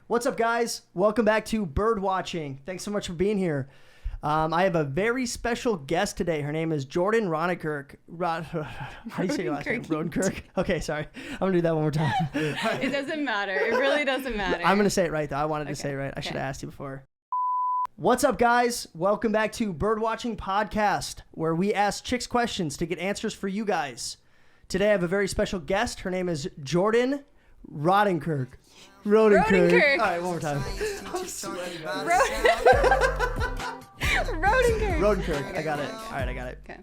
What's up, guys? Welcome back to Birdwatching. Thanks so much for being here. I have a very special guest today. Her name is Jordan Rodenkirk. How do you say your last name? Rodenkirk? Okay, sorry. I'm going to do that one more time. It doesn't matter. It really doesn't matter. I'm going to say it right, though. I wanted to say it right. I should have asked you before. What's up, guys? Welcome back to Birdwatching Podcast, where we ask chicks questions to get answers for you guys. Today, I have a very special guest. Her name is Jordan Rodenkirk. Rodenkirk. All right, one more time. Rodenkirk. I got it. All right, I got it. Okay.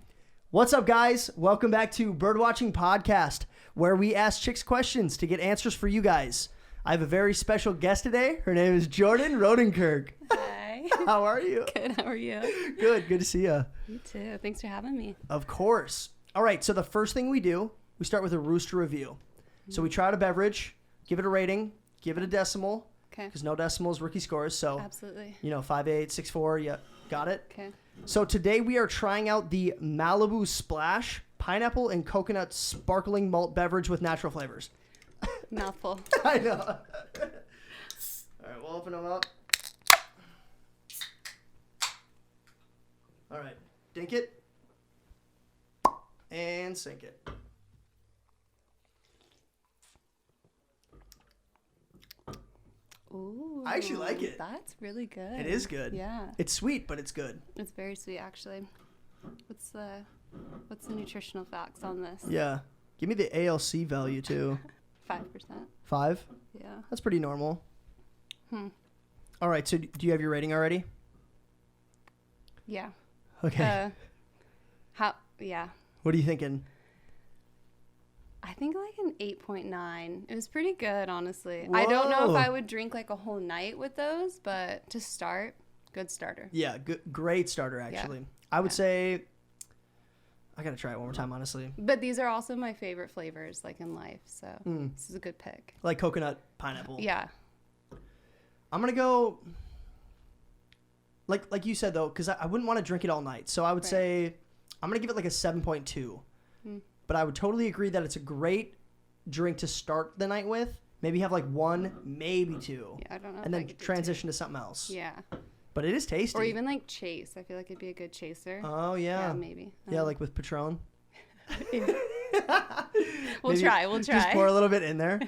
What's up, guys? Welcome back to Birdwatching Podcast, where we ask chicks questions to get answers for you guys. I have a very special guest today. Her name is Jordan Rodenkirk. Hi. How are you? Good. How are you? Good to see you. You too. Thanks for having me. Of course. All right, so the first thing we do, we start with a Rooster review. So we try out a beverage, give it a rating, give it a decimal. Okay. Because no decimals, rookie scores. So, Absolutely. 5.8, 6.4, yeah, got it? Okay. So today we are trying out the Malibu Splash pineapple and coconut sparkling malt beverage with natural flavors. Mouthful. I know. All right, we'll open them up. All right, dink it and sink it. Ooh. I actually like it. That's really good. It is good. Yeah. It's sweet, but it's good. It's very sweet, actually. What's the nutritional facts on this? Yeah. Give me the ALC value too. 5%. 5? Yeah. That's pretty normal. All right, so do you have your rating already? Yeah. Okay. Yeah. What are you thinking? I think like an 8.9. It was pretty good, honestly. Whoa. I don't know if I would drink like a whole night with those, but to start, good starter. Yeah, great starter, actually. Yeah. I would say, I got to try it one more time, honestly. But these are also my favorite flavors, like in life, so this is a good pick. Like coconut pineapple. Yeah. I'm going to go, like you said, though, because I wouldn't want to drink it all night. So I would say, I'm going to give it like a 7.2. But I would totally agree that it's a great drink to start the night with. Maybe have like one, maybe two. Yeah, I don't know. And then transition to something else. Yeah. But it is tasty. Or even like chase. I feel like it'd be a good chaser. Oh, yeah. Yeah, maybe. Yeah, like with Patron. We'll try. Just pour a little bit in there.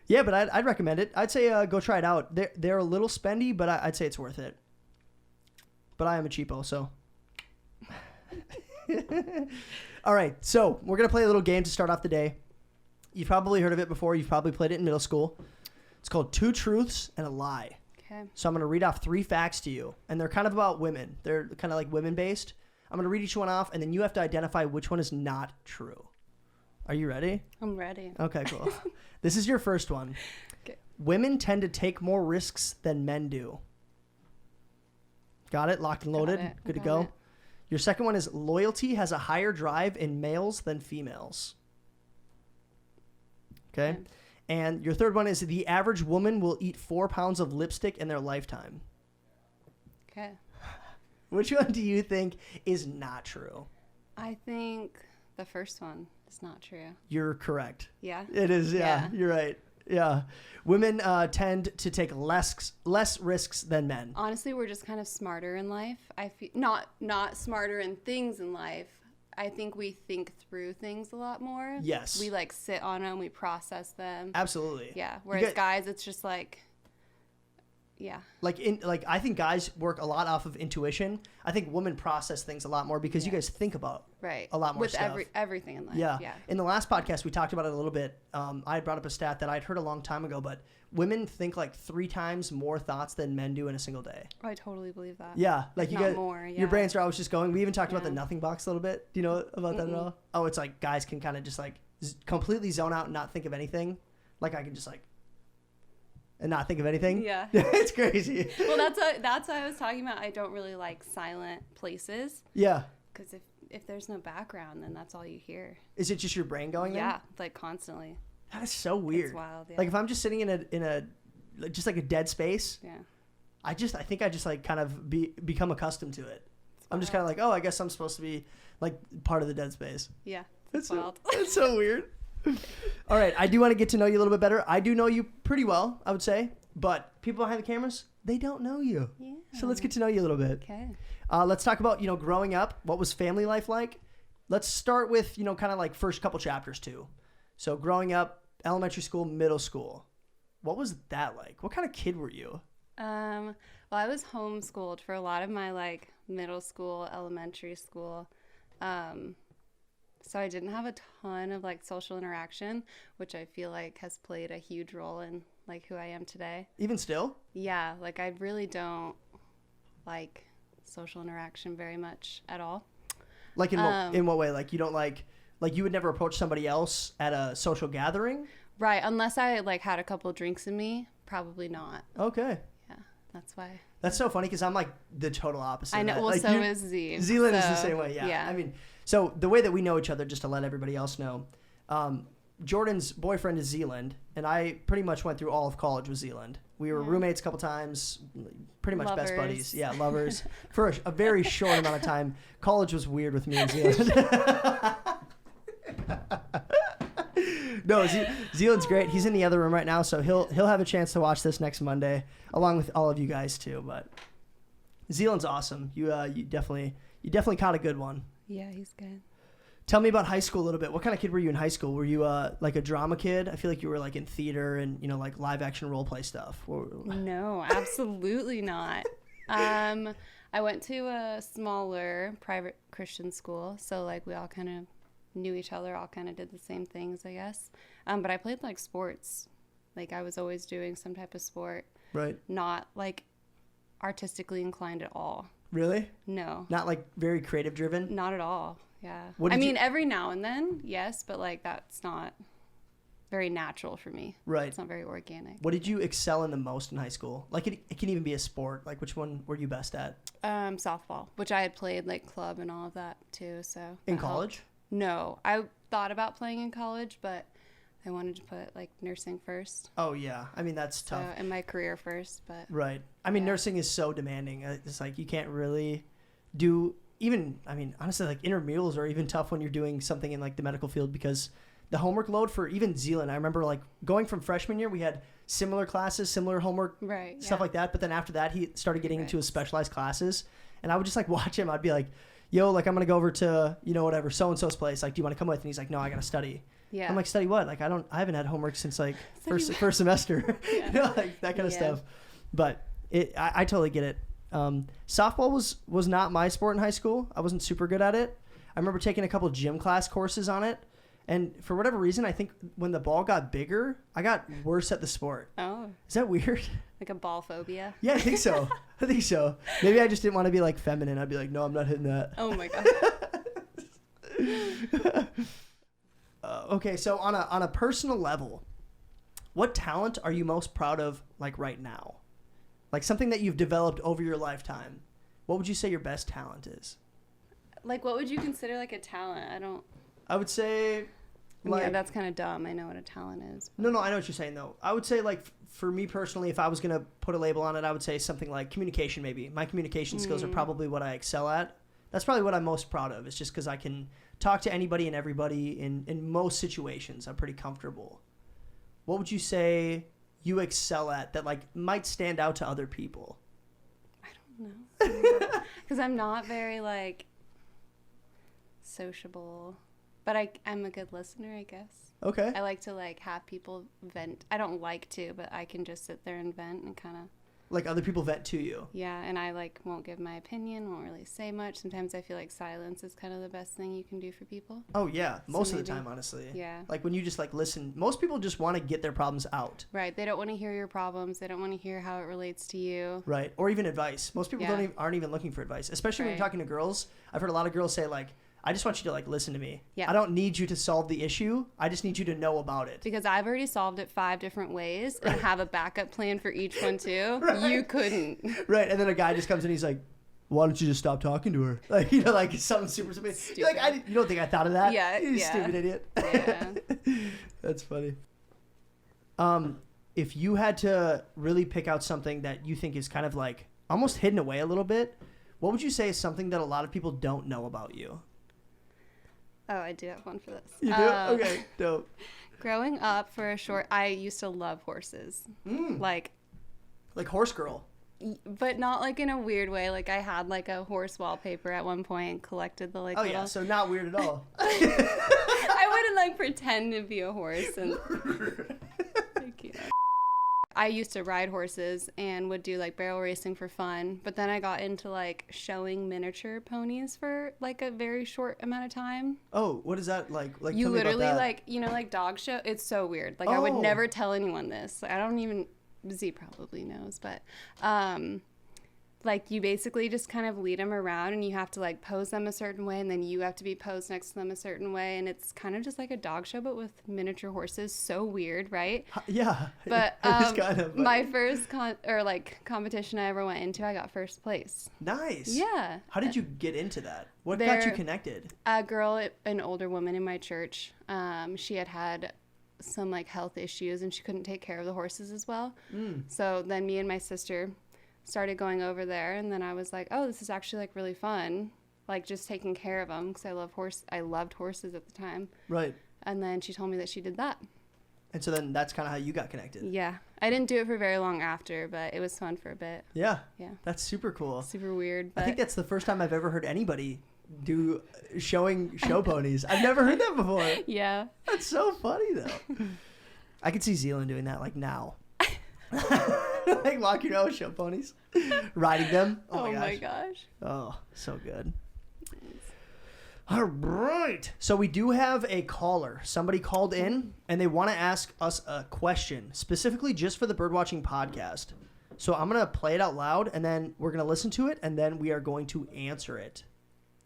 Yeah, but I'd recommend it. I'd say go try it out. They're a little spendy, but I'd say it's worth it. But I am a cheapo, so... All right, so we're going to play a little game to start off the day. You've probably heard of it before. You've probably played it in middle school. It's called Two Truths and a Lie. Okay. So I'm going to read off 3 facts to you, and they're kind of about women. They're kind of like women-based. I'm going to read each one off, and then you have to identify which one is not true. Are you ready? I'm ready. Okay, cool. This is your first one. Okay. Women tend to take more risks than men do. Got it? Locked and loaded? Good to go? It. Your second one is loyalty has a higher drive in males than females. Okay. And your third one is the average woman will eat 4 pounds of lipstick in their lifetime. Okay. Which one do you think is not true? I think the first one is not true. You're correct. Yeah? It is, yeah. You're right. Yeah. Women tend to take less risks than men. Honestly, we're just kind of smarter in life. I feel not smarter in things in life. I think we think through things a lot more. Yes. We like sit on them, we process them. Absolutely. Yeah. Whereas guys, it's just like, yeah. Like I think guys work a lot off of intuition. I think women process things a lot more because you guys think about a lot more with stuff. Everything in life. Yeah. Yeah. In the last podcast, we talked about it a little bit. I brought up a stat that I'd heard a long time ago, but women think like 3 times more thoughts than men do in a single day. Oh, I totally believe that. Yeah. Like you guys, more, yeah. Your brains are always just going. We even talked about the nothing box a little bit. Do you know about that at all? Oh, it's like guys can kind of just like completely zone out and not think of anything. Like I can just like and not think of anything. Yeah. It's crazy. Well, that's what I was talking about. I don't really like silent places. Yeah. Because if there's no background, then that's all you hear. Is it just your brain going? Yeah, like constantly. That is so weird. It's wild. Yeah. Like if I'm just sitting in a just like a dead space. Yeah. I think I just like kind of become accustomed to it. I'm just kind of like, oh, I guess I'm supposed to be like part of the dead space. Yeah. It's wild. It's so weird. All right, I do want to get to know you a little bit better. I do know you pretty well, I would say, but people behind the cameras, they don't know you. Yeah. So let's get to know you a little bit. Okay. Let's talk about, growing up. What was family life like? Let's start with, kind of like first couple chapters too. So growing up, elementary school, middle school. What was that like? What kind of kid were you? Well, I was homeschooled for a lot of my like middle school, elementary school. So I didn't have a ton of like social interaction, which I feel like has played a huge role in like who I am today. Even still? Yeah, like I really don't like social interaction very much at all. Like in what way? Like you don't like you would never approach somebody else at a social gathering? Right, unless I like had a couple drinks in me, probably not. Okay. Yeah, that's why. That's so funny because I'm like the total opposite. I know. Well, like, so is Z. Zealand is the same way. Yeah. Yeah. I mean, so the way that we know each other, just to let everybody else know, Jordan's boyfriend is Zealand, and I pretty much went through all of college with Zealand. We were roommates a couple times, pretty much best buddies. Yeah, lovers. For a very short amount of time. College was weird with me and Zealand. No, Zealand's great. He's in the other room right now, so he'll have a chance to watch this next Monday, along with all of you guys too. But Zealand's awesome. You definitely caught a good one. Yeah, he's good. Tell me about high school a little bit. What kind of kid were you in high school? Were you like a drama kid? I feel like you were like in theater and like live action role play stuff. No, absolutely not. I went to a smaller private Christian school, so like we all kind of knew each other, all kind of did the same things, I guess. But I played like sports. Like I was always doing some type of sport. Right. Not like artistically inclined at all. Really? No. Not like very creative driven? Not at all. Yeah. I mean, every now and then, yes, but like that's not very natural for me. Right. It's not very organic. What did you excel in the most in high school? Like it can even be a sport. Like which one were you best at? Softball, which I had played like club and all of that too. So in college? No, I thought about playing in college, but I wanted to put like nursing first. Oh yeah, I mean that's tough. And my career first, but right. I mean nursing is so demanding. It's like you can't really do even. I mean honestly, like intramurals are even tough when you're doing something in like the medical field because the homework load for even Zealand. I remember like going from freshman year, we had similar classes, similar homework, right, stuff like that. But then after that, he started getting into his specialized classes, and I would just like watch him. I'd be like, yo, like I'm gonna go over to whatever so-and-so's place, like do you want to come with? And he's like, no, I gotta study. Yeah. I'm like, study what? Like I haven't had homework since like first semester. Yeah. Like that kind of stuff. But I totally get it. Softball was not my sport in high school. I wasn't super good at it. I remember taking a couple gym class courses on it, and for whatever reason, I think when the ball got bigger, I got worse at the sport. Oh. Is that weird? Like a ball phobia? Yeah, I think so. Maybe I just didn't want to be like feminine. I'd be like, no, I'm not hitting that. Oh my God. Okay, so on a personal level, what talent are you most proud of like right now? Like something that you've developed over your lifetime. What would you say your best talent is? Like what would you consider like a talent? I would say like, yeah, that's kind of dumb. I know what a talent is. No, I know what you're saying though. I would say like for me personally, if I was going to put a label on it, I would say something like communication maybe. My communication skills are probably what I excel at. That's probably what I'm most proud of. It's just because I can talk to anybody and everybody in most situations. I'm pretty comfortable. What would you say you excel at that like might stand out to other people? I don't know. Because I'm not very like sociable, but I'm a good listener, I guess. Okay. I like to like have people vent. I don't like to, but I can just sit there and vent and kind of like other people vent to you. Yeah, and I like won't give my opinion, won't really say much. Sometimes I feel like silence is kind of the best thing you can do for people. Oh yeah, most of the time, honestly. Yeah. Like when you just like listen, most people just want to get their problems out. Right. They don't want to hear your problems. They don't want to hear how it relates to you. Right. Or even advice. Most people aren't even looking for advice, especially when you're talking to girls. I've heard a lot of girls say like, I just want you to like listen to me. Yeah. I don't need you to solve the issue. I just need you to know about it. Because I've already solved it 5 different ways and have a backup plan for each one too. Right. You couldn't. Right. And then a guy just comes in and he's like, why don't you just stop talking to her? Like, like something super stupid. You're like, you don't think I thought of that? Yeah. You stupid idiot. Yeah. That's funny. If you had to really pick out something that you think is kind of like almost hidden away a little bit, what would you say is something that a lot of people don't know about you? Oh, I do have one for this. You do? Okay, dope. Growing up I used to love horses. Like horse girl. But not like in a weird way. Like I had like a horse wallpaper at one point and collected the like. Oh yeah, so not weird at all. I wouldn't like pretend to be a horse and. I used to ride horses and would do like barrel racing for fun, but then I got into like showing miniature ponies for like a very short amount of time. Oh, what is that like? Like you literally like like dog show. It's so weird. Like I would never tell anyone this. I don't even. Z probably knows, but like you basically just kind of lead them around and you have to like pose them a certain way and then you have to be posed next to them a certain way, and it's kind of just like a dog show but with miniature horses. So weird, right? Yeah. But kind of, my first competition I ever went into, I got first place. Nice. Yeah. How did you get into that? What got you connected? A girl, an older woman in my church, she had some like health issues and she couldn't take care of the horses as well. So then me and my sister started going over there, and then I was like, oh, this is actually like really fun, like just taking care of them, because I loved horses at the time. Right. And then she told me that she did that. And so then that's kind of how you got connected. Yeah. I didn't do it for very long after, but it was fun for a bit. Yeah. That's super cool. Super weird. But I think that's the first time I've ever heard anybody do show ponies. I've never heard that before. Yeah. That's so funny though. I could see Zealand doing that like now. Like walking around with show ponies, riding them. Oh my gosh. Oh, so good. All right. So we do have a caller. Somebody called in and they want to ask us a question specifically just for the Birdwatching Podcast. So I'm going to play it out loud and then we're going to listen to it and then we are going to answer it.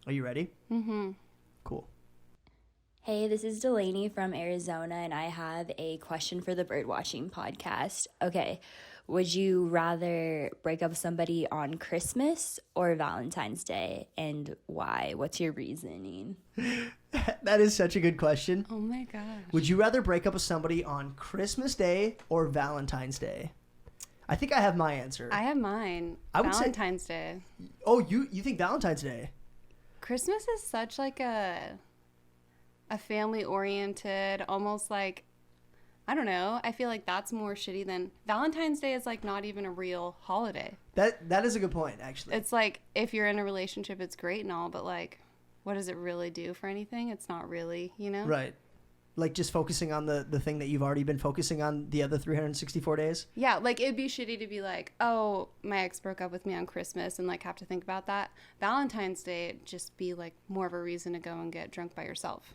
Are you ready? Mm-hmm. Cool. Hey, this is Delaney from Arizona, and I have a question for the Birdwatching Podcast. Okay, would you rather break up with somebody on Christmas or Valentine's Day, and why? What's your reasoning? That is such a good question. Oh my gosh. Would you rather break up with somebody on Christmas Day or Valentine's Day? I think I have my answer. I have mine. Valentine's Day. Oh, you think Valentine's Day? Christmas is such like a family oriented, almost like, I don't know. I feel like that's more shitty than Valentine's Day is like not even a real holiday. That is a good point, actually. It's like if you're in a relationship, it's great and all, but like, what does it really do for anything? It's not really, Right. Like just focusing on the thing that you've already been focusing on the other 364 days? Yeah, like it'd be shitty to be like, oh, my ex broke up with me on Christmas and like have to think about that. Valentine's Day, it'd just be like more of a reason to go and get drunk by yourself.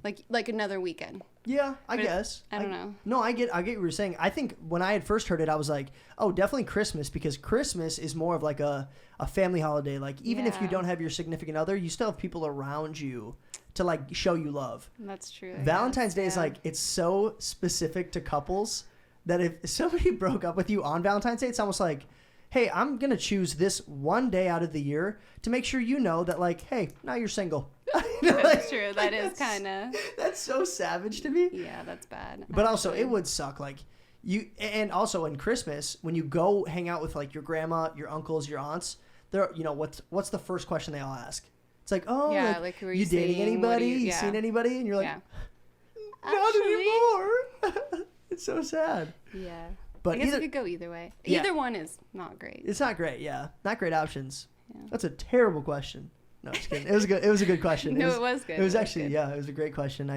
Like another weekend. Yeah, I guess. I don't know. No, I get what you were saying. I think when I had first heard it, I was like, oh, definitely Christmas, because Christmas is more of like a family holiday. Like even if you don't have your significant other, you still have people around you to like show you love. That's true. Valentine's Day is like, it's so specific to couples that if somebody broke up with you on Valentine's Day, it's almost like, hey, I'm going to choose this one day out of the year to make sure you know that like, hey, now you're single. That's true. That is kind of. That's so savage to me. Yeah, that's bad. But also, it would suck. Like and also in Christmas, when you go hang out with like your grandma, your uncles, your aunts, they're, what's the first question they all ask? It's like, oh, yeah, like who are you dating seeing? anybody? You seen anybody? And you're like, not anymore. It's so sad. Yeah. But I guess it could go either way. Yeah. Either one is not great. It's not great. Yeah, not great options. Yeah. That's a terrible question. No, just kidding. It was good. It was a good question. No, it was good. It was actually good. Yeah, it was a great question.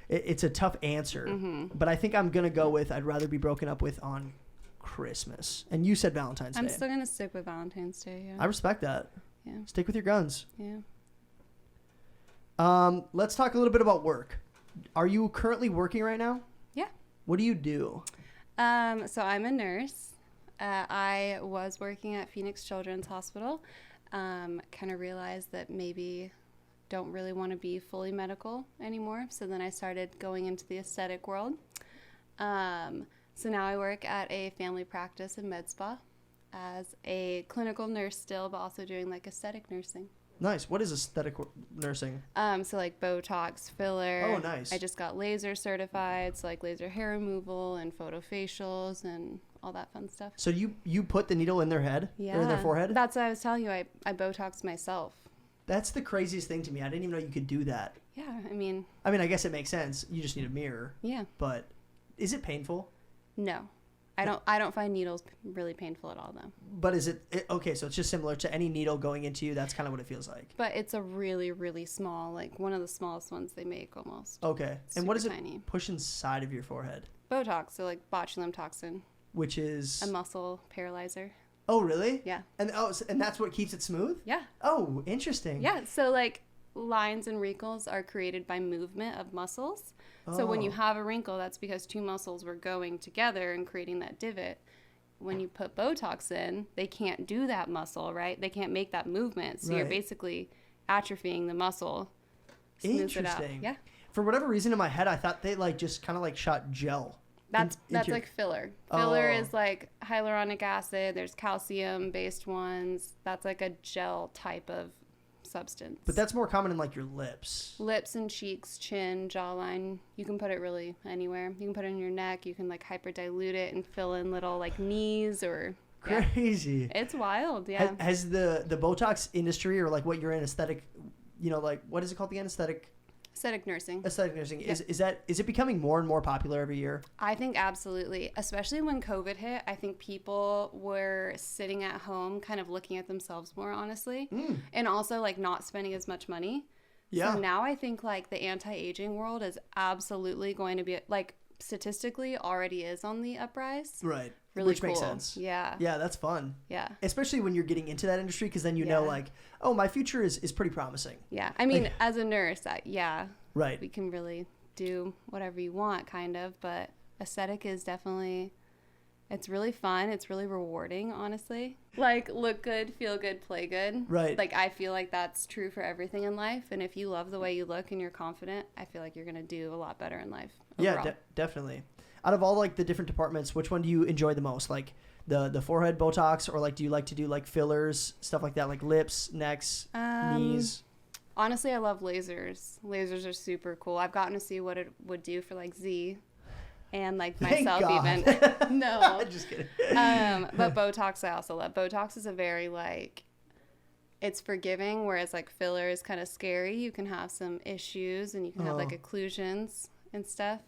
It's a tough answer, but I think I'm gonna go with I'd rather be broken up with on Christmas. And you said Valentine's Day. I'm still gonna stick with Valentine's Day. Yeah. I respect that. Yeah. Stick with your guns. Yeah. Let's talk a little bit about work. Are you currently working right now? Yeah. What do you do? So I'm a nurse. I was working at Phoenix Children's Hospital. Kind of realized that maybe don't really want to be fully medical anymore. So then I started going into the aesthetic world. So now I work at a family practice and med spa as a clinical nurse still, but also doing like aesthetic nursing. Nice. What is aesthetic nursing? So like Botox, filler. Oh, nice. I just got laser certified, so like laser hair removal and photo facials and all that fun stuff. So you put the needle in their head? Yeah. Or in their forehead? That's what I was telling you. I Botoxed myself. That's the craziest thing to me. I didn't even know you could do that. Yeah, I mean, I guess it makes sense. You just need a mirror. Yeah. But is it painful? No. I don't find needles really painful at all, though. But is it okay? So it's just similar to any needle going into you. That's kind of what it feels like. But it's a really, really small, like one of the smallest ones they make almost. Okay. Super and what does it tiny. push inside of your forehead? Botox, so like botulinum toxin. Which is a muscle paralyzer. Oh, really? Yeah. And that's what keeps it smooth? Yeah. Oh, interesting. Yeah. So like lines and wrinkles are created by movement of muscles. So when you have a wrinkle, that's because two muscles were going together and creating that divot. When you put Botox in, they can't do that muscle, right? They can't make that movement. So you're basically atrophying the muscle. Interesting. Yeah. For whatever reason in my head, I thought they like just kind of like shot gel. That's like filler. Filler is like hyaluronic acid. There's calcium-based ones. That's like a gel type of substance. But that's more common in like your lips. Lips and cheeks, chin, jawline. You can put it really anywhere. You can put it in your neck. You can like hyper dilute it and fill in little like knees or crazy. It's wild. Yeah. Has the Botox industry or like what you're in aesthetic, like what is it called again? Aesthetic nursing. Yeah. Is it becoming more and more popular every year? I think absolutely. Especially when COVID hit, I think people were sitting at home kind of looking at themselves more honestly. And also like not spending as much money. Yeah. So now I think like the anti-aging world is absolutely going to be like statistically already is on the uprise. Right. Really Which cool. makes sense. Yeah. Yeah, that's fun. Yeah. Especially when you're getting into that industry because then you know like, oh, my future is pretty promising. Yeah. I mean, as a nurse, right. We can really do whatever you want kind of, but aesthetic is definitely, it's really fun. It's really rewarding, honestly. Like look good, feel good, play good. Right. Like I feel like that's true for everything in life. And if you love the way you look and you're confident, I feel like you're going to do a lot better in life. Overall. Yeah, definitely. Out of all like the different departments, which one do you enjoy the most? Like the forehead Botox, or like do you like to do like fillers, stuff like that, like lips, necks, knees? Honestly, I love lasers. Lasers are super cool. I've gotten to see what it would do for like Z and like myself even. No. Just kidding. But Botox I also love. Botox is a very like, it's forgiving, whereas like filler is kind of scary. You can have some issues and you can have like occlusions and stuff.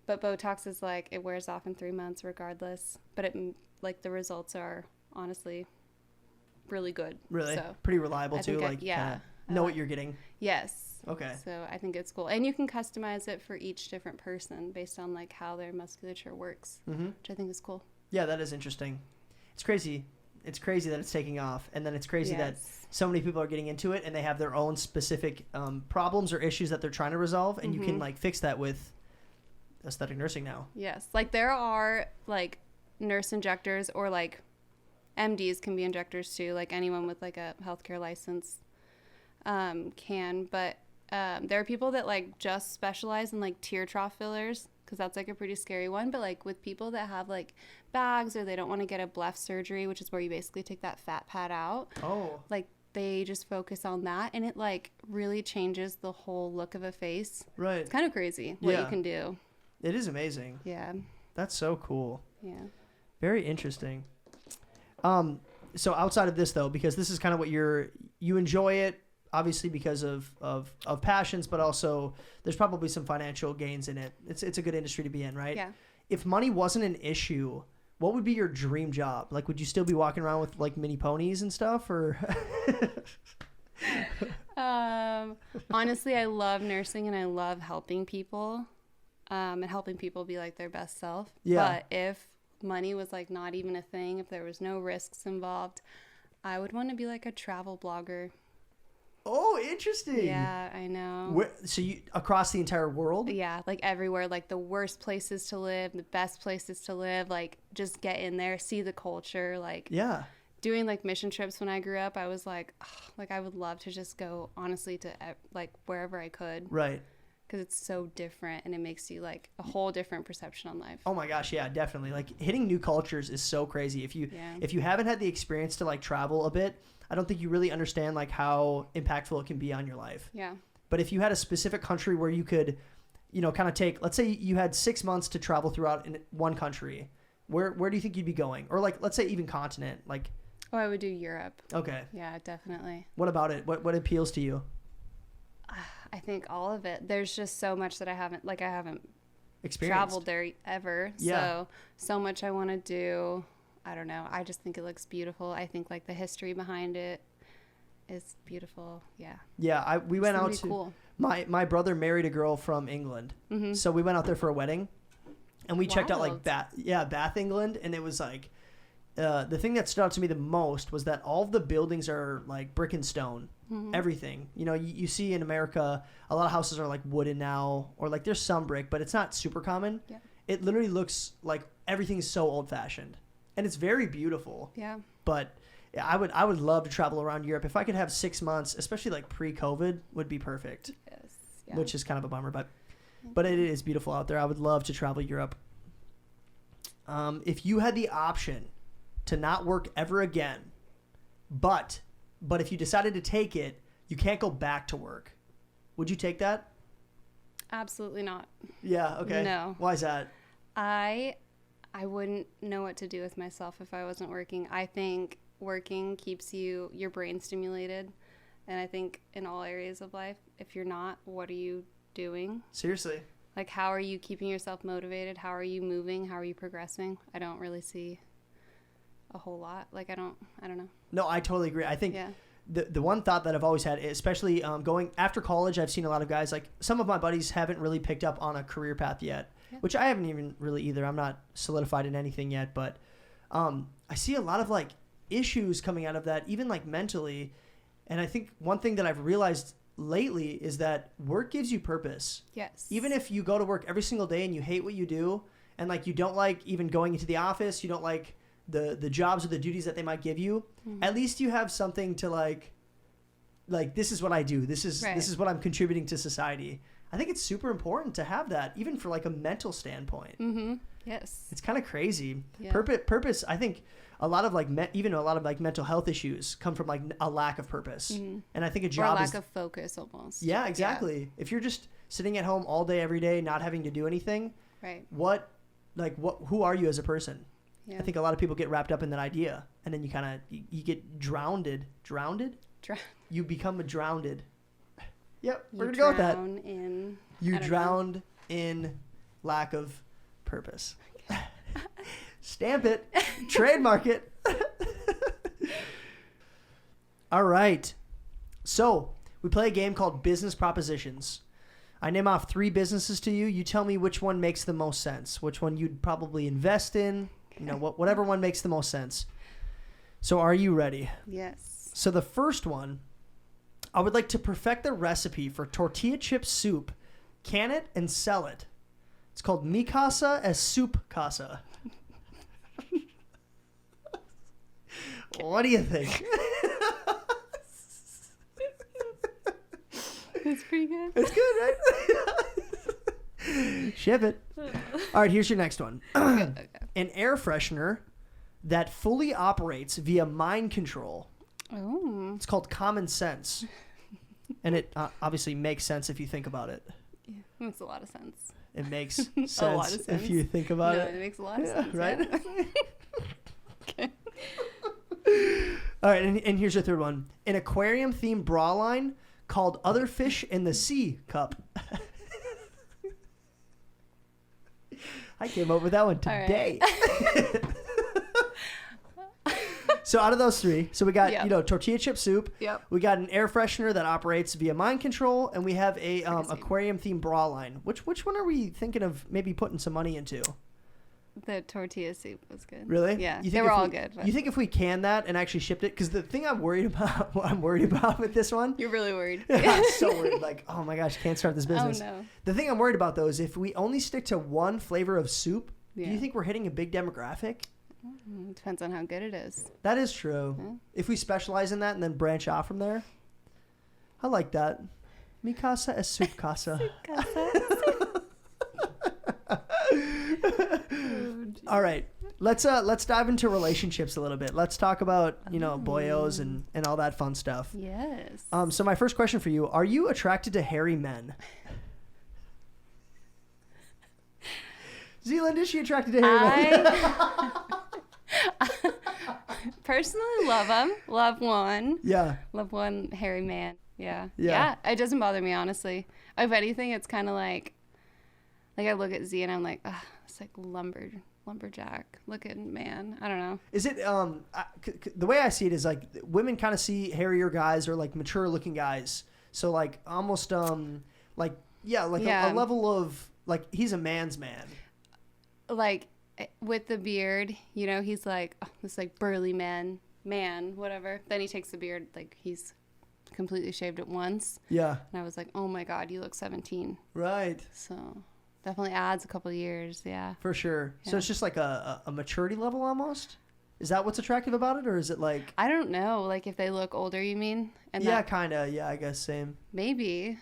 But Botox is like, it wears off in 3 months regardless. But it like the results are honestly really good. Really? So pretty reliable too. Like know what you're getting. Yes. Okay. So I think it's cool. And you can customize it for each different person based on like how their musculature works, which I think is cool. Yeah, that is interesting. It's crazy. It's crazy that it's taking off. And then it's crazy that so many people are getting into it and they have their own specific problems or issues that they're trying to resolve. And you can like fix that with aesthetic nursing now. Yes. Like there are like nurse injectors or like MDs can be injectors too. Like anyone with like a healthcare license can. But there are people that like just specialize in like tear trough fillers because that's like a pretty scary one. But like with people that have like bags or they don't want to get a bleph surgery, which is where you basically take that fat pad out. Oh. Like they just focus on that and it like really changes the whole look of a face. Right. It's kind of crazy what you can do. It is amazing. Yeah. That's so cool. Yeah. Very interesting. So outside of this though, because this is kind of what you enjoy it, obviously because of passions, but also there's probably some financial gains in it. It's a good industry to be in, right? Yeah. If money wasn't an issue, what would be your dream job? Like, would you still be walking around with like mini ponies and stuff, or? Honestly, I love nursing and I love helping people, and helping people be like their best self. Yeah. But if money was like not even a thing, if there was no risks involved, I would want to be like a travel blogger. Oh, interesting. Yeah, I know. So you across the entire world? Yeah, like everywhere, like the worst places to live, the best places to live, like just get in there, see the culture, like doing like mission trips when I grew up, I was like, oh, like I would love to just go honestly to like wherever I could. Right. Because it's so different and it makes you like a whole different perception on life. Oh my gosh, yeah, definitely. Like hitting new cultures is so crazy. If you haven't had the experience to like travel a bit, I don't think you really understand like how impactful it can be on your life. Yeah. But if you had a specific country where you could, kind of take, let's say you had 6 months to travel throughout in one country, where do you think you'd be going? Or like, let's say even continent, like Oh, I would do Europe. Okay. Yeah, definitely. What about it? What appeals to you? I think all of it. There's just so much that I haven't Experienced. traveled there ever. Yeah. So much I want to do. I don't know. I just think it looks beautiful. I think like the history behind it is beautiful. Yeah. Yeah, we went out to cool. my brother married a girl from England. Mm-hmm. So we went out there for a wedding and we checked out like Bath, England, and it was like the thing that stood out to me the most was that all of the buildings are like brick and stone. Mm-hmm. Everything. You know, you see in America, a lot of houses are like wooden now, or like there's some brick, but it's not super common. Yeah. It literally looks like everything's so old fashioned, and it's very beautiful. Yeah. But I would love to travel around Europe. If I could have 6 months, especially like pre-COVID, would be perfect. Yes. Yeah. Which is kind of a bummer, but it is beautiful out there. I would love to travel Europe. If you had the option to not work ever again, but if you decided to take it, you can't go back to work, would you take that? Absolutely not. Yeah, okay. No. Why is that? I wouldn't know what to do with myself if I wasn't working. I think working keeps your brain stimulated. And I think in all areas of life, if you're not, what are you doing? Seriously. Like, how are you keeping yourself motivated? How are you moving? How are you progressing? I don't really see a whole lot. Like, I don't know. No, I totally agree. I think the one thought that I've always had, especially going after college, I've seen a lot of guys, like some of my buddies haven't really picked up on a career path yet, which I haven't even really either. I'm not solidified in anything yet, but I see a lot of like issues coming out of that, even like mentally. And I think one thing that I've realized lately is that work gives you purpose. Yes. Even if you go to work every single day and you hate what you do, and like you don't like even going into the office, you don't like the jobs or the duties that they might give you, at least you have something to like this is what I do. This is what I'm contributing to society. I think it's super important to have that, even for like a mental standpoint. Mm-hmm. Yes. It's kind of crazy. Yeah. Purpose. I think a lot of like even a lot of like mental health issues come from like a lack of purpose, and I think a job or a lack of focus almost. Yeah, exactly. Yeah. If you're just sitting at home all day every day, not having to do anything, right? Who are you as a person? Yeah. I think a lot of people get wrapped up in that idea, and then you kind of you get drowned. You become a drowned. Yep, we're gonna go with that. You drowned in lack of purpose. Stamp it, trademark it. All right. So we play a game called Business Propositions. I name off 3 businesses to you. You tell me which one makes the most sense, which one you'd probably invest in. You know, whatever one makes the most sense. So are you ready? Yes. So the first one, I would like to perfect the recipe for tortilla chip soup, can it, and sell it. It's called Mi Casa es Soup Casa. What do you think? It's pretty good. It's good, right? Ship it. All right, here's your next one. Okay. An air freshener that fully operates via mind control. Oh. It's called Common Sense. And it obviously makes sense if you think about it. Yeah, it makes a lot of sense. It makes sense, a lot of sense if you think about it. It makes a lot of sense. Right? Yeah. Okay. All right, and here's your third one. An aquarium-themed bra line called Other Fish in the Sea Cup. I came up with that one today. Right. So out of those 3, so we got, tortilla chip soup. Yep. We got an air freshener that operates via mind control, and we have a aquarium-themed bra line. Which one are we thinking of maybe putting some money into? The tortilla soup was good. Really? Yeah. They were all good. But... You think if we canned that and actually shipped it? Because the thing I'm worried about with this one. You're really worried. I'm so worried. Like, oh my gosh, can't start this business. Oh no. The thing I'm worried about though is if we only stick to one flavor of soup, do you think we're hitting a big demographic? Depends on how good it is. That is true. Yeah. If we specialize in that and then branch off from there, I like that. Mi casa es soup casa. Soup casa. All right, let's dive into relationships a little bit. Let's talk about boyos and all that fun stuff. Yes. So my first question for you: are you attracted to hairy men? Zealand, is she attracted to hairy men? Personally, love them. Love one. Yeah. Love one hairy man. Yeah. It doesn't bother me, honestly. If anything, it's kind of like I look at Z and I'm like, it's like lumberjack looking man. I don't know. Is it the way I see it is like women kind of see hairier guys or like mature looking guys. So like almost a level of like he's a man's man. Like with the beard, you know, he's like this like burly man, whatever. Then he takes the beard, like he's completely shaved it once. Yeah. And I was like, oh my God, you look 17. Right. So definitely adds a couple of years. Yeah. For sure. Yeah. So it's just like a maturity level almost? Is that what's attractive about it? Or is it like... I don't know. Like if they look older, you mean? And yeah, kind of. Yeah, I guess same. Maybe.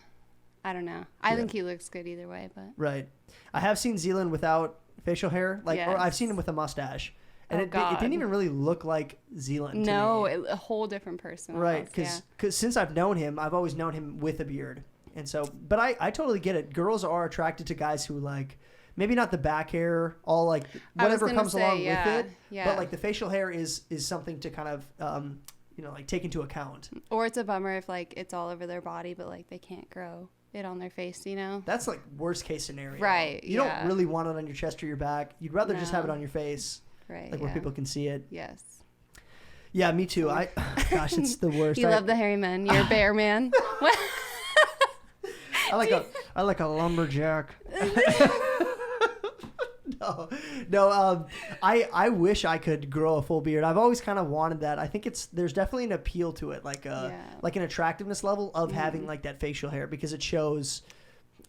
I don't know. I think he looks good either way, but... Right. I have seen Zealand without facial hair, like, or I've seen him with a mustache. And it didn't even really look like Zealand to me. A whole different person. Right, because since I've known him, I've always known him with a beard. And so, but I totally get it. Girls are attracted to guys who like, maybe not the back hair, all like whatever comes along with it. Yeah. But like the facial hair is something to kind of, like take into account. Or it's a bummer if like it's all over their body, but like they can't grow it on their face, you know? That's like worst case scenario. Right. You don't really want it on your chest or your back. You'd rather just have it on your face. Right. Like where people can see it. Yes. Yeah, me too. Gosh, it's the worst. You love the hairy men. You're a bear man. I like a lumberjack. No. I wish I could grow a full beard. I've always kind of wanted that. I think there's definitely an appeal to it, like an attractiveness level of having like that facial hair because it shows.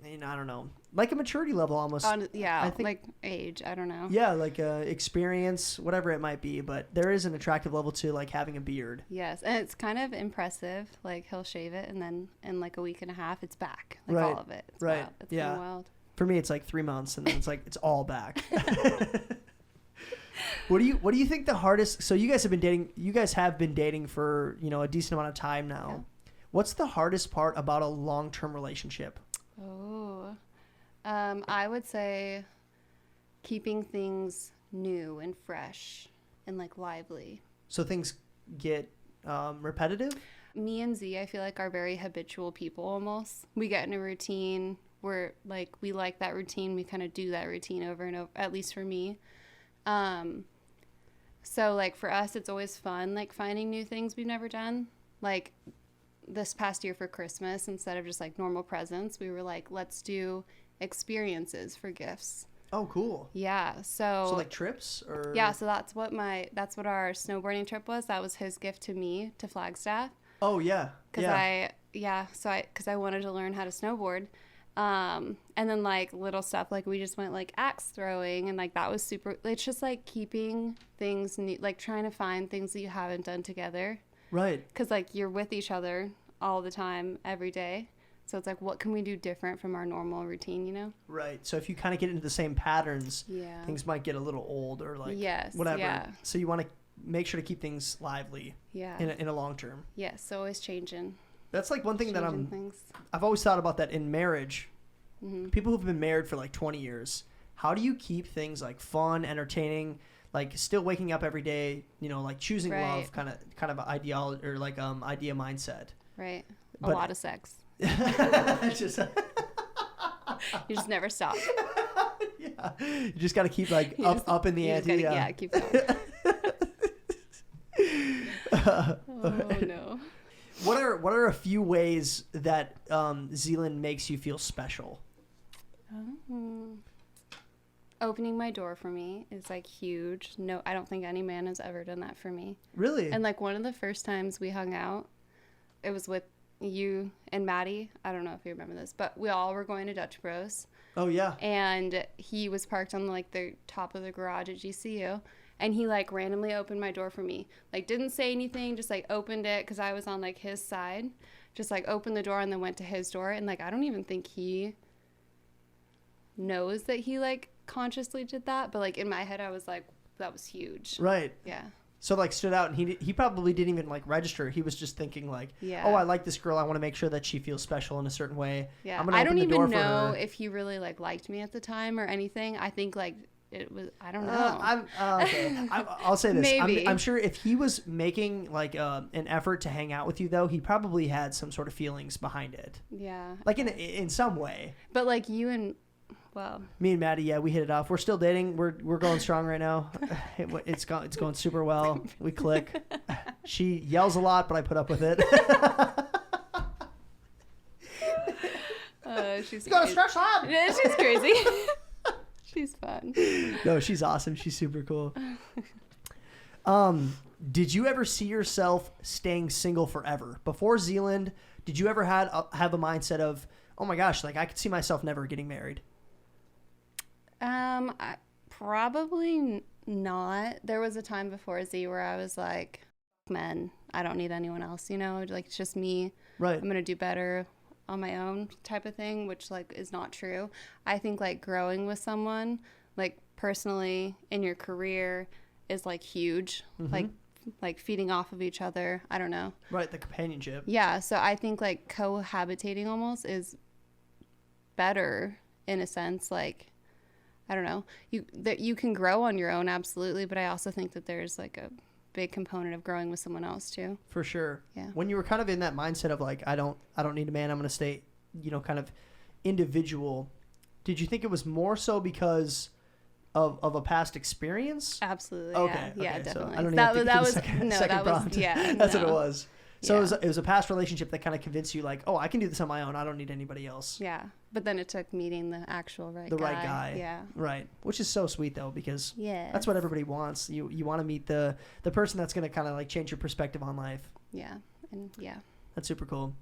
I don't know, like a maturity level almost. I think, like age. I don't know. Yeah, like experience, whatever it might be. But there is an attractive level to like having a beard. Yes, and it's kind of impressive. Like he'll shave it, and then in like a week and a half, it's back. Like all of it. It's wild. It's been wild. For me, it's like 3 months, and then it's like it's all back. What do you think the hardest? So you guys have been dating. You guys have been dating for a decent amount of time now. Yeah. What's the hardest part about a long-term relationship? Oh, I would say keeping things new and fresh and like lively. So things get repetitive? Me and Z, I feel like, are very habitual people almost. We get in a routine. We're like, we like that routine. We kind of do that routine over and over, at least for me. So like for us, it's always fun, like finding new things we've never done. Like this past year for Christmas, instead of just like normal presents, we were like, let's do experiences for gifts. Oh, cool. Yeah. So like trips or? Yeah. So that's what our snowboarding trip was. That was his gift to me, to Flagstaff. Oh yeah. Because I wanted to learn how to snowboard. And then like little stuff, like we just went like axe throwing, and like that was super. It's just like keeping things new, like trying to find things that you haven't done together. Right. Because like you're with each other all the time, every day. So it's like, what can we do different from our normal routine, you know? Right. So if you kind of get into the same patterns, things might get a little old or like whatever. Yeah. So you want to make sure to keep things lively. Yeah. In a long term. Yes. So always changing. That's like one thing that I've always thought about that in marriage. Mm-hmm. People who've been married for like 20 years, how do you keep things like fun, entertaining, like still waking up every day, like choosing love, kind of ideology or like idea mindset. Right. A lot of sex. You just never stop. Yeah. You just got to keep like up in the ante. Yeah, keep going. Oh no. What are a few ways that Zealand makes you feel special? Opening my door for me is like huge. No, I don't think any man has ever done that for me. Really? And like one of the first times we hung out, it was with you and Maddie. I don't know if you remember this, but we all were going to Dutch Bros. Oh yeah. And he was parked on like the top of the garage at GCU. And he like randomly opened my door for me. Like didn't say anything, just like opened it because I was on like his side. Just like opened the door and then went to his door. And like I don't even think he knows that he like consciously did that. But like in my head I was like, that was huge. Right. Yeah. So like stood out, and he probably didn't even like register. He was just thinking like, oh, I like this girl. I want to make sure that she feels special in a certain way. Yeah. I don't even know if he really like liked me at the time or anything. I think like it was, I don't know. Okay. I'll say this. Maybe. I'm sure if he was making like an effort to hang out with you, though, he probably had some sort of feelings behind it. Yeah. Like in some way. But like you and, well. Me and Maddie, yeah, we hit it off. We're still dating. We're going strong right now. It's going super well. We click. She yells a lot, but I put up with it. She's got a stretch lab. Yeah, she's crazy. She's fun. No, she's awesome. She's super cool. Did you ever see yourself staying single forever? Before Zealand, did you ever have a mindset of, oh my gosh, like I could see myself never getting married? Probably not. There was a time before Z where I was like, men, I don't need anyone else, you know, like it's just me. Right. I'm going to do better on my own type of thing, which like is not true. I think like growing with someone, like personally in your career is like huge. Mm-hmm. Like feeding off of each other. I don't know. Right. The companionship. Yeah. So I think like cohabitating almost is better in a sense. Like, I don't know. You can grow on your own, absolutely. But I also think that there's like a big component of growing with someone else too. For sure. Yeah. When you were kind of in that mindset of like, I don't need a man, I'm going to stay, kind of individual. Did you think it was more so because of a past experience? Absolutely. Okay. Yeah, definitely. So I don't even have to that do was the second that was prompt. yeah. That's no. what it was. So Yeah. it was a past relationship that kind of convinced you like, oh, I can do this on my own. I don't need anybody else. Yeah. But then it took meeting the actual right guy. Yeah. Right. Which is so sweet though, because yeah, that's what everybody wants. You want to meet the person that's going to kind of like change your perspective on life. Yeah. And yeah. That's super cool.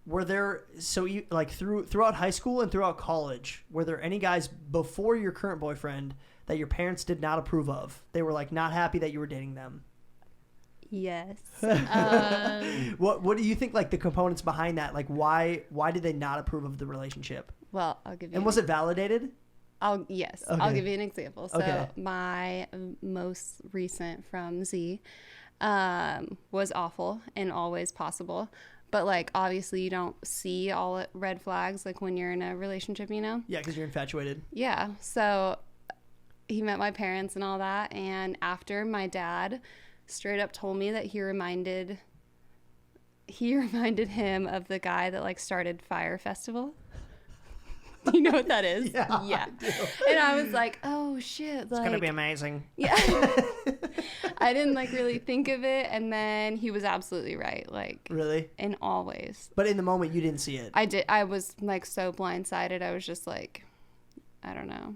Were there, so you like throughout high school and throughout college, were there any guys before your current boyfriend that your parents did not approve of? They were like not happy that you were dating them. Yes. What do you think like the components behind that? Like why did they not approve of the relationship? Well, I'll give you. And was it validated? Yes. Okay. I'll give you an example. So Okay. my most recent from Z was awful in all ways possible. But like obviously you don't see all red flags like when you're in a relationship, you know? Yeah, because you're infatuated. Yeah. So he met my parents and all that, and after my dad straight up told me that he reminded him of the guy that like started Fire Festival. You know what that is? Yeah. I do. And I was like, oh shit. It's going to be amazing. Yeah. I didn't like really think of it. And then he was absolutely right. Like really? In all ways. But in the moment you didn't see it. I did. I was like so blindsided. I was just like, I don't know.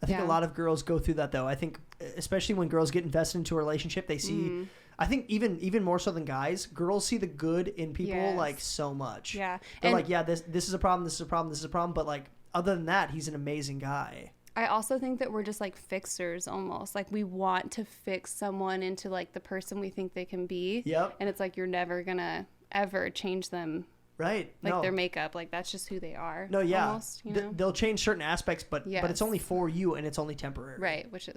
I think a lot of girls go through that though. I think especially when girls get invested into a relationship, they see, I think even more so than guys, girls see the good in people like so much. Yeah. They're like, yeah, this is a problem, this is a problem, this is a problem. But like, other than that, he's an amazing guy. I also think that we're just like fixers almost. Like we want to fix someone into like the person we think they can be. Yep. And it's like you're never going to ever change them. Right. Like their makeup. Like that's just who they are. No, yeah. Almost, you know? They'll change certain aspects, but it's only for you and it's only temporary. Right. Which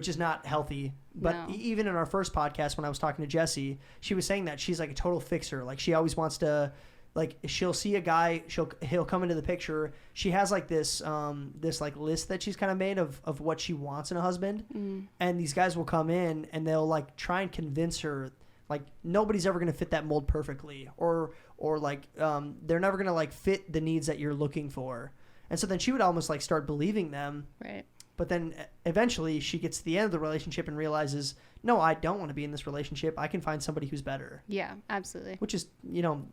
is not healthy. But even in our first podcast, when I was talking to Jessie, she was saying that she's like a total fixer. Like she always wants to, like she'll see a guy, he'll come into the picture. She has like this like list that she's kind of made of what she wants in a husband. And these guys will come in and they'll like try and convince her like nobody's ever going to fit that mold perfectly or like they're never going to like fit the needs that you're looking for. And so then she would almost like start believing them. Right. But then eventually she gets to the end of the relationship and realizes, no, I don't want to be in this relationship. I can find somebody who's better. Yeah, absolutely. Which is,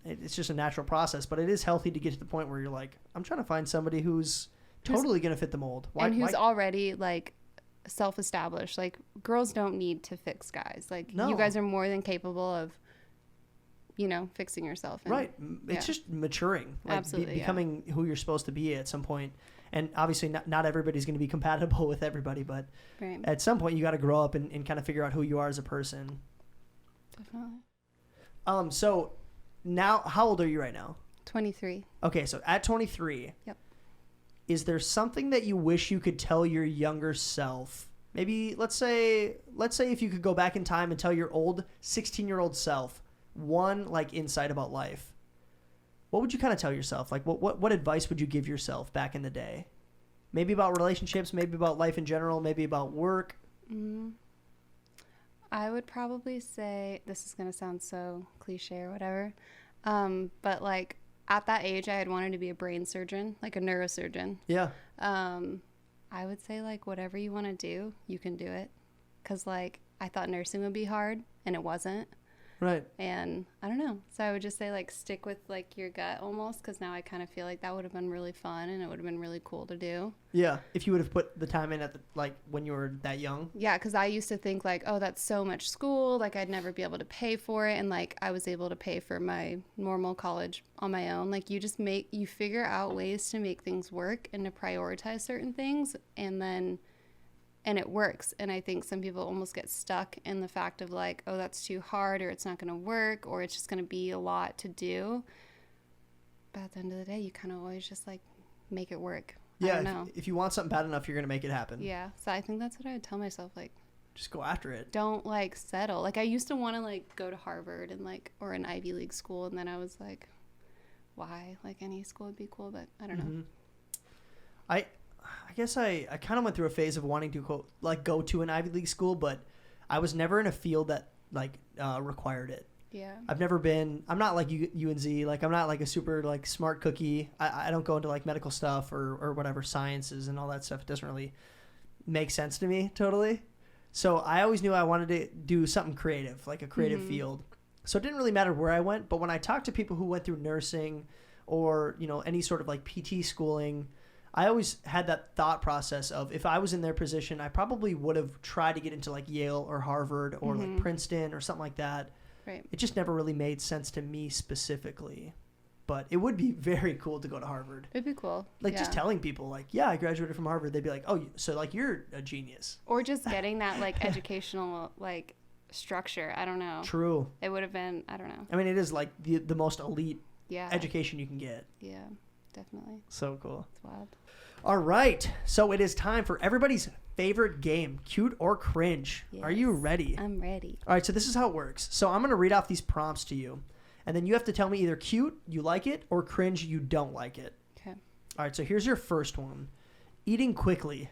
it's just a natural process, but it is healthy to get to the point where you're like, I'm trying to find somebody who's totally going to fit the mold. Who's already like self-established. Like girls don't need to fix guys. Like you guys are more than capable of fixing yourself. And, right. It's just maturing. Like absolutely. Becoming who you're supposed to be at some point. And obviously not everybody's going to be compatible with everybody, but at some point you got to grow up and kind of figure out who you are as a person. Definitely. So now, how old are you right now? 23. Okay. So at 23, yep. Is there something that you wish you could tell your younger self? Maybe let's say if you could go back in time and tell your old 16-year-old self one like insight about life. What would you kind of tell yourself? Like what advice would you give yourself back in the day? Maybe about relationships, maybe about life in general, maybe about work. I would probably say, this is going to sound so cliche or whatever, but like at that age, I had wanted to be a brain surgeon, like a neurosurgeon. Yeah. I would say like whatever you want to do, you can do it. Because like I thought nursing would be hard and it wasn't. Right. And I don't know. So I would just say like stick with like your gut almost, because now I kind of feel like that would have been really fun and it would have been really cool to do. Yeah. If you would have put the time in at the, like when you were that young. Yeah, because I used to think like, oh, that's so much school. Like I'd never be able to pay for it. And like I was able to pay for my normal college on my own. Like you just you figure out ways to make things work and to prioritize certain things. And it works. And I think some people almost get stuck in the fact of like, oh, that's too hard, or it's not going to work, or it's just going to be a lot to do. But at the end of the day, you kind of always just like make it work. Yeah. I don't know. If you want something bad enough, you're going to make it happen. Yeah. So I think that's what I would tell myself. Like, just go after it. Don't like settle. Like I used to want to like go to Harvard and like, or an Ivy League school. And then I was like, why? Like any school would be cool, but I don't know. I guess I kind of went through a phase of wanting to go to an Ivy League school, but I was never in a field that like required it. Yeah. I'm not like UNZ. Like I'm not like a super like smart cookie. I don't go into like medical stuff or whatever, sciences and all that stuff. It doesn't really make sense to me totally. So I always knew I wanted to do something creative, like a creative field. So it didn't really matter where I went. But when I talked to people who went through nursing or, you know, any sort of like PT schooling, I always had that thought process of if I was in their position, I probably would have tried to get into like Yale or Harvard or like Princeton or something like that. Right. It just never really made sense to me specifically. But it would be very cool to go to Harvard. It'd be cool. Like just telling people like, yeah, I graduated from Harvard. They'd be like, oh, so like you're a genius. Or just getting that like educational like structure. I don't know. True. It would have been, I don't know. I mean, it is like the most elite Yeah. education you can get. Yeah, definitely. So cool. It's wild. All right. So it is time for everybody's favorite game, Cute or Cringe. Yes. Are you ready? I'm ready. All right. So this is how it works. So I'm going to read off these prompts to you. And then you have to tell me either cute, you like it, or cringe, you don't like it. Okay. All right. So here's your first one. Eating quickly.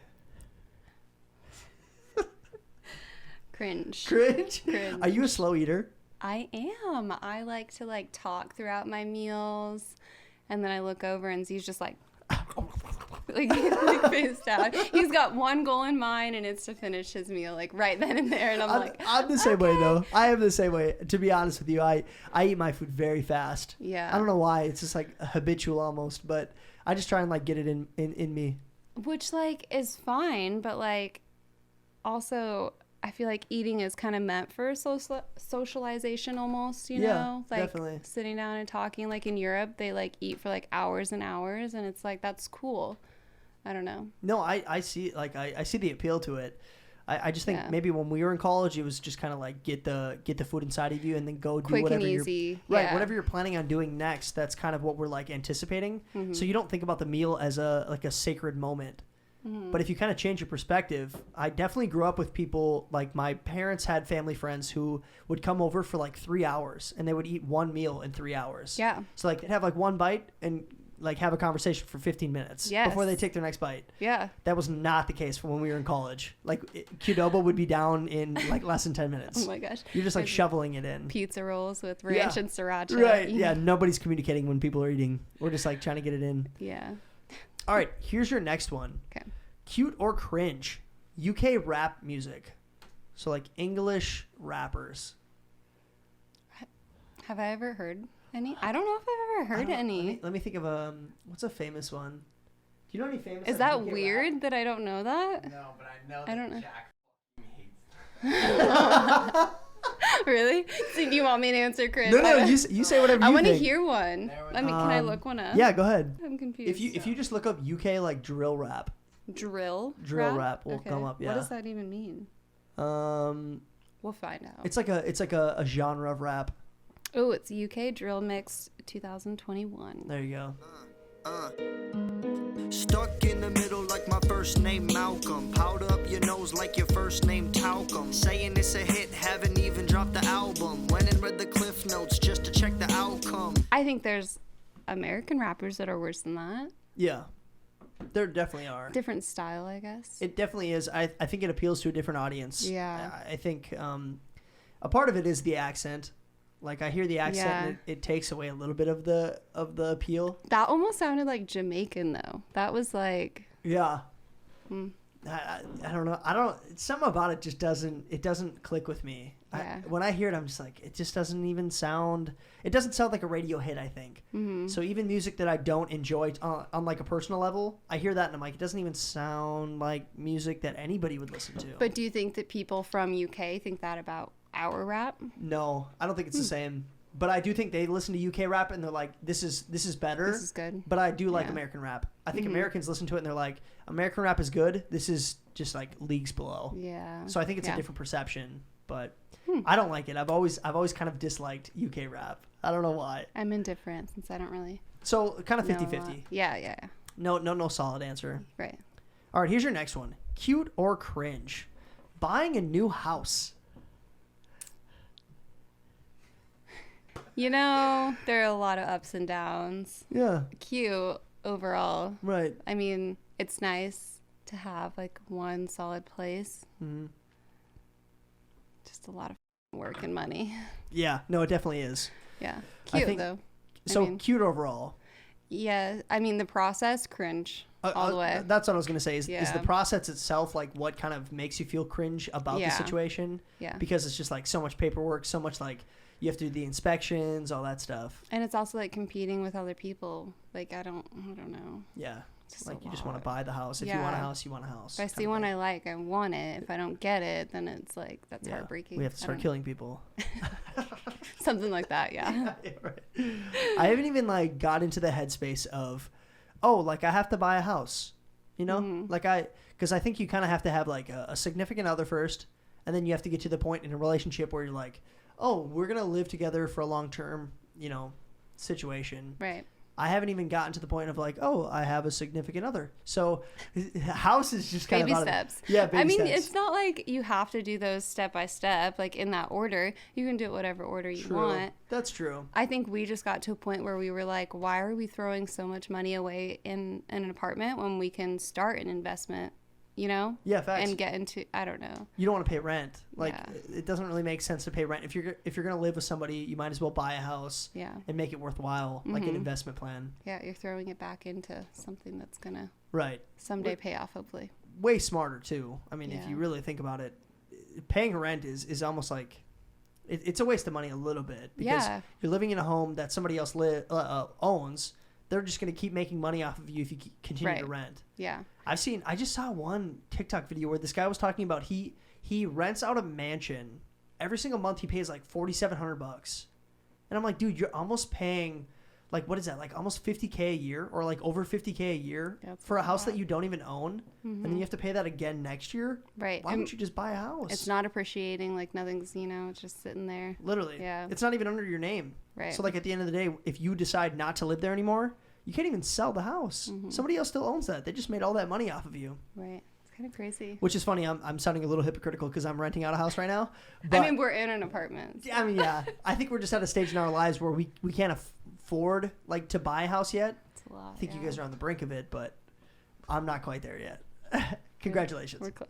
Cringe. Cringe? Cringe. Are you a slow eater? I am. I like to like talk throughout my meals, and then I look over and Z's just like faced out. He's got one goal in mind, and it's to finish his meal like right then and there. And I'm the same way though. I am the same way. To be honest with you, I eat my food very fast. Yeah. I don't know why. It's just like habitual almost, but I just try and like get it in me. Which like is fine, but like also I feel like eating is kind of meant for socialization almost, you know? Like definitely. Sitting down and talking. Like in Europe, they like eat for like hours and hours, and it's like that's cool. I don't know. No, I see like I see the appeal to it. I just think maybe when we were in college, it was just kind of like get the food inside of you and then go do quick whatever and easy. Right, whatever you're planning on doing next. That's kind of what we're like anticipating. So you don't think about the meal as a sacred moment. But if you kind of change your perspective, I definitely grew up with people like my parents had family friends who would come over for like 3 hours and they would eat one meal in 3 hours. Yeah. So like they'd have like one bite and like have a conversation for 15 minutes before they take their next bite. Yeah. That was not the case for when we were in college. Like Qdoba would be down in like less than 10 minutes. Oh my gosh. You're just like shoveling it in. Pizza rolls with ranch and sriracha. Right. Yeah. Nobody's communicating when people are eating. We're just like trying to get it in. Yeah. All right. Here's your next one. Okay. Cute or cringe? UK rap music. So like English rappers. Have I ever heard any? I don't know if I've ever heard any. Let me think of what's a famous one? Do you know any famous? Is that weird rap? That I don't know that? No, but I know that I don't know. Jack hates. Really? So do you want me to answer cringe? No, you say whatever you think. I want to hear one. Can I look one up? Yeah, go ahead. I'm confused. If you just look up UK like drill rap. Drill rap will come up. Yeah. What does that even mean? We'll find out. It's like a genre of rap. Oh, it's UK drill mix 2021. There you go. Stuck in the middle like my first name Malcolm. Powder up your nose like your first name Talcum. Saying it's a hit, haven't even dropped the album. Went and read the cliff notes just to check the outcome. I think there's American rappers that are worse than that. Yeah. There definitely are. Different style, I guess. It definitely is. I think it appeals to a different audience. Yeah. I think a part of it is the accent. Like, I hear the accent and it takes away a little bit of the appeal. That almost sounded like Jamaican, though. That was like... Yeah. I don't know. Something about it just doesn't click with me. Yeah. When I hear it, I'm just like, it just doesn't even sound, it doesn't sound like a radio hit, I think. Mm-hmm. So even music that I don't enjoy on like a personal level, I hear that and I'm like, it doesn't even sound like music that anybody would listen to. But do you think that people from UK think that about our rap? No, I don't think it's the same. But I do think they listen to UK rap and they're like, this is better. This is good. But I do like American rap. I think Americans listen to it and they're like, American rap is good. This is just like leagues below. Yeah. So I think it's a different perception. But I don't like it. I've always kind of disliked UK rap. I don't know why. I'm indifferent since I don't really. So kind of 50-50. know, yeah. No solid answer. Right. All right, here's your next one. Cute or cringe? Buying a new house. You know, there are a lot of ups and downs. Yeah. Cute overall. Right. I mean, it's nice to have like one solid place. Mm-hmm. Just a lot of work and money. Yeah. No, it definitely is. Yeah. Cute though. So cute overall. Yeah. I mean, the process, cringe all the way. That's what I was going to say is the process itself like what kind of makes you feel cringe about the situation? Yeah. Because it's just like so much paperwork, so much like you have to do the inspections, all that stuff. And it's also like competing with other people. Like, I don't know. Yeah. Like you just want to buy the house. If you want a house, you want a house. If I see one I like, I want it. If I don't get it, then it's like, that's heartbreaking. We have to start killing people. Something like that, yeah. Right. I haven't even like got into the headspace of, like I have to buy a house, you know? Mm-hmm. Because I think you kind of have to have like a significant other first, and then you have to get to the point in a relationship where you're like, we're going to live together for a long-term, situation. Right. I haven't even gotten to the point of like, I have a significant other. So house is just kind baby of steps. Yeah, baby steps. I mean, it's not like you have to do those step by step, like in that order. You can do it whatever order you want. That's true. I think we just got to a point where we were like, why are we throwing so much money away in an apartment when we can start an investment? Yeah, facts. And get into, I don't know. You don't want to pay rent. Like, it doesn't really make sense to pay rent. If you're going to live with somebody, you might as well buy a house and make it worthwhile, like an investment plan. Yeah, you're throwing it back into something that's going to someday pay off, hopefully. Way smarter, too. I mean, if you really think about it, paying rent is almost like, it's a waste of money a little bit. Because you're living in a home that somebody else owns. They're just going to keep making money off of you if you continue to rent. Yeah. I just saw one TikTok video where this guy was talking about he rents out a mansion. Every single month he pays like $4,700. And I'm like, dude, you're almost paying like, what is that? Like almost $50K a year or like over $50K a year for a house that you don't even own. Mm-hmm. And then you have to pay that again next year. Right. Why don't you just buy a house? It's not appreciating, like nothing's, it's just sitting there. Literally. Yeah. It's not even under your name. Right. So like at the end of the day, if you decide not to live there anymore, you can't even sell the house. Mm-hmm. Somebody else still owns that. They just made all that money off of you. Right. It's kind of crazy. Which is funny. I'm sounding a little hypocritical because I'm renting out a house right now. But, I mean, we're in an apartment. So. I mean, yeah. I think we're just at a stage in our lives where we can't afford like to buy a house yet. It's a lot, I think you guys are on the brink of it, but I'm not quite there yet. Congratulations. We're close.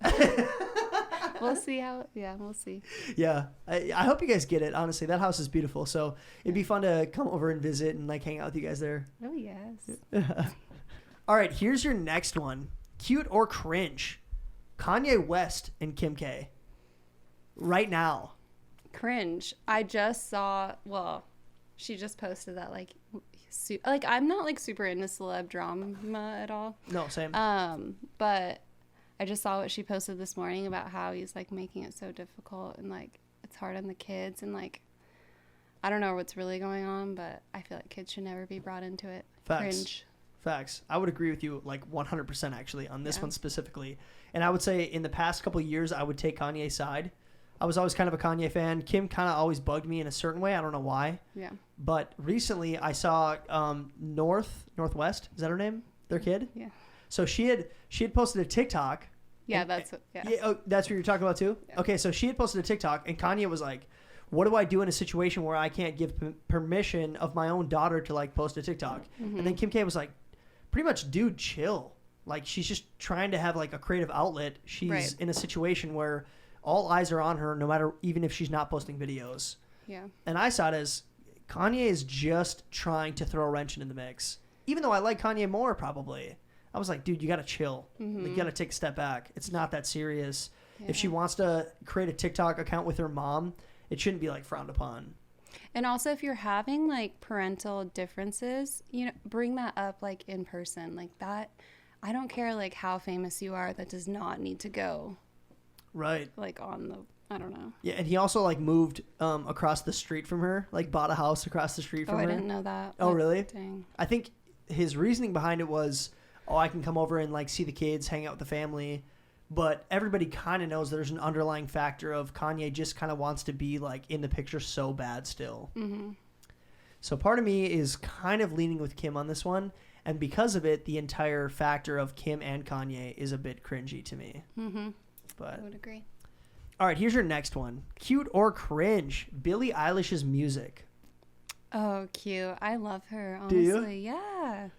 We'll see we'll see. Yeah. I hope you guys get it. Honestly, that house is beautiful. So it'd be fun to come over and visit and like hang out with you guys there. Oh, yes. All right. Here's your next one. Cute or cringe? Kanye West and Kim K. Right now. Cringe. I just saw, she just posted that like I'm not like super into celeb drama at all. No, same. But I just saw what she posted this morning about how he's like making it so difficult and like it's hard on the kids and like I don't know what's really going on, but I feel like kids should never be brought into it. Facts. Cringe. Facts. I would agree with you like 100% actually on this one specifically. And I would say in the past couple of years I would take Kanye's side. I was always kind of a Kanye fan. Kim kind of always bugged me in a certain way. I don't know why. Yeah. But recently I saw Northwest. Is that her name? Their kid? Yeah. So she had posted a TikTok. Yeah, that's what you're talking about too? Yeah. Okay, so she had posted a TikTok and Kanye was like, what do I do in a situation where I can't give permission of my own daughter to like post a TikTok? Mm-hmm. And then Kim K was like, pretty much, dude, chill. Like, she's just trying to have like a creative outlet. She's Right. in a situation where all eyes are on her, no matter, even if she's not posting videos. Yeah. And I saw it as Kanye is just trying to throw a wrench into the mix. Even though I like Kanye more, probably. I was like, dude, you got to chill. Like, you got to take a step back. It's not that serious. Yeah. If she wants to create a TikTok account with her mom, it shouldn't be like frowned upon. And also, if you're having like parental differences, you know, bring that up like in person. Like that, I don't care like how famous you are, that does not need to go Right. like on the, I don't know. Yeah, and he also like moved across the street from her, like bought a house across the street from Oh, her. I didn't know that. Oh, Like, really? Dang. I think his reasoning behind it was, oh, I can come over and like see the kids, hang out with the family. But everybody kind of knows there's an underlying factor of Kanye just kind of wants to be like in the picture so bad still. Mm-hmm. So part of me is kind of leaning with Kim on this one. And because of it, the entire factor of Kim and Kanye is a bit cringy to me. Mm-hmm. But I would agree. all right, here's your next one. Cute or cringe? Billie Eilish's music. Oh, cute. I love her, Do honestly. you? Yeah.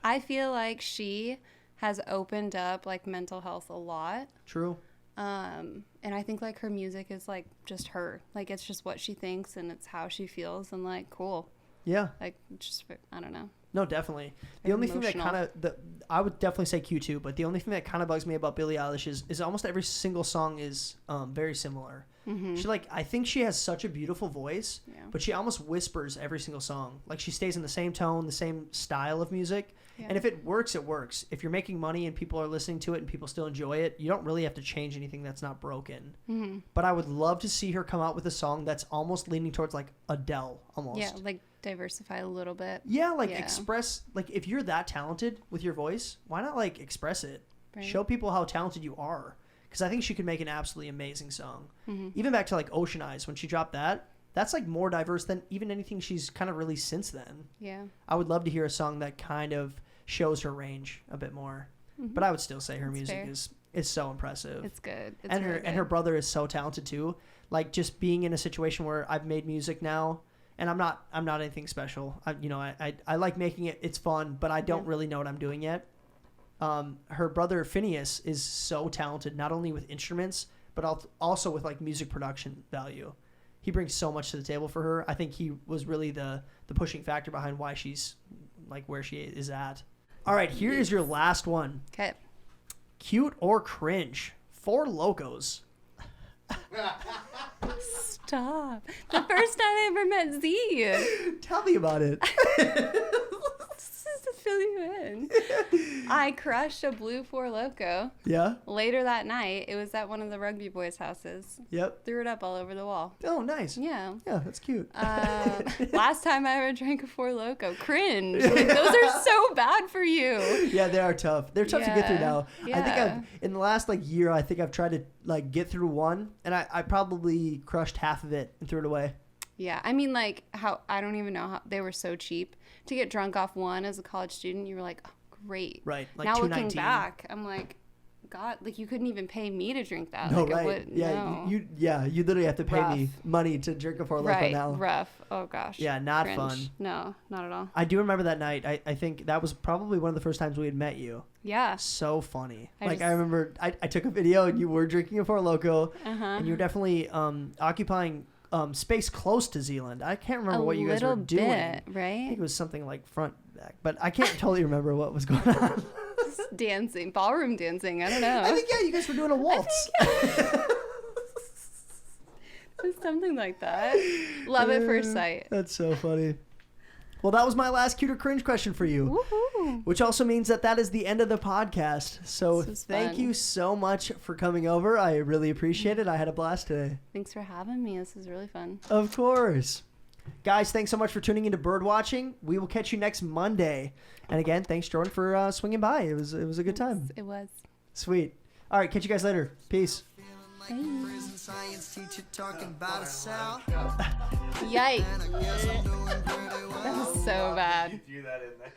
I feel like she has opened up like mental health a lot. True. And I think like her music is like just her. Like it's just what she thinks and it's how she feels and like cool. Yeah. Like just I don't know. No, definitely. The Very only thing that emotional. kind of I would definitely say Q2, but the only thing that kind of bugs me about Billie Eilish is almost every single song is very similar. Mm-hmm. She I think she has such a beautiful voice, Yeah. but she almost whispers every single song. Like she stays in the same tone, the same style of music. Yeah. And if it works, it works. If you're making money and people are listening to it and people still enjoy it, you don't really have to change anything that's not broken. Mm-hmm. But I would love to see her come out with a song that's almost leaning towards like Adele almost. Yeah, like diversify a little bit. Yeah, like Yeah. express, like if you're that talented with your voice, why not like express it? Right. Show people how talented you are. Because I think she could make an absolutely amazing song. Mm-hmm. Even back to like Ocean Eyes, when she dropped that, that's like more diverse than even anything she's kind of released since then. Yeah. I would love to hear a song that kind of shows her range a bit more. Mm-hmm. But I would still say her That's music fair. is so impressive. It's good. It's and really and her good. brother is so talented too. Like just being in a situation where I've made music now, and I'm not anything special. I like making it. It's fun, but I don't Yeah. really know what I'm doing yet. Her brother Phineas is so talented, not only with instruments, but also with like music production value. He brings so much to the table for her. I think he was really the pushing factor behind why she's like where she is at. All right, here is your last one. Okay. Cute or cringe? 4 Lokos. Stop. The first time I ever met Z. Tell me about it. This is to fill you in. I crushed a blue Four Loko. Yeah? Later that night, it was at one of the rugby boys' houses. Yep. Threw it up all over the wall. Oh, nice. Yeah. Yeah, that's cute. Last time I ever drank a Four Loko. Cringe. Like, those are so bad for you. Yeah, they are tough. They're tough to get through Yeah. now. I think Yeah. in the last like year, I think I've tried to like get through one, and I probably crushed half of it and threw it away. Yeah. I mean, like, how I don't even know how they were so cheap. To get drunk off one as a college student, you were like, oh, great. Right. Like now looking $2.19. back, I'm like, God, like you couldn't even pay me to drink that. No, like, right. Would, Yeah, no. you literally have to pay me Rough. money to drink a Four Loko right, now. rough. Oh gosh. Yeah, not Cringe. fun. No, not at all. I do remember that night. I think that was probably one of the first times we had met you. Yeah. So funny. I I just- remember I took a video and you were drinking a Four Loko, Uh-huh. and you were definitely occupying space close to Zealand. I can't remember what you guys were doing. Bit, I right? think it was something like front back, but I can't totally remember what was going on. Just dancing, ballroom dancing. I don't know. I think you guys were doing a waltz. It was something like that. Love at first sight. That's so funny. Well, that was my last cute or cringe question for you. Woohoo! Which also means that is the end of the podcast. So This was thank fun. you so much for coming over. I really appreciate it. I had a blast today. Thanks for having me. This is really fun. Of course. Guys, thanks so much for tuning into Birdwatching. We will catch you next Monday. And again, thanks Jordan for swinging by. It was a good time. It was. Sweet. All right, catch you guys later. Peace. Like a prison science teacher talking about a cell. Yikes. And I guess I'm doing pretty well. That was so bad. Do that in there.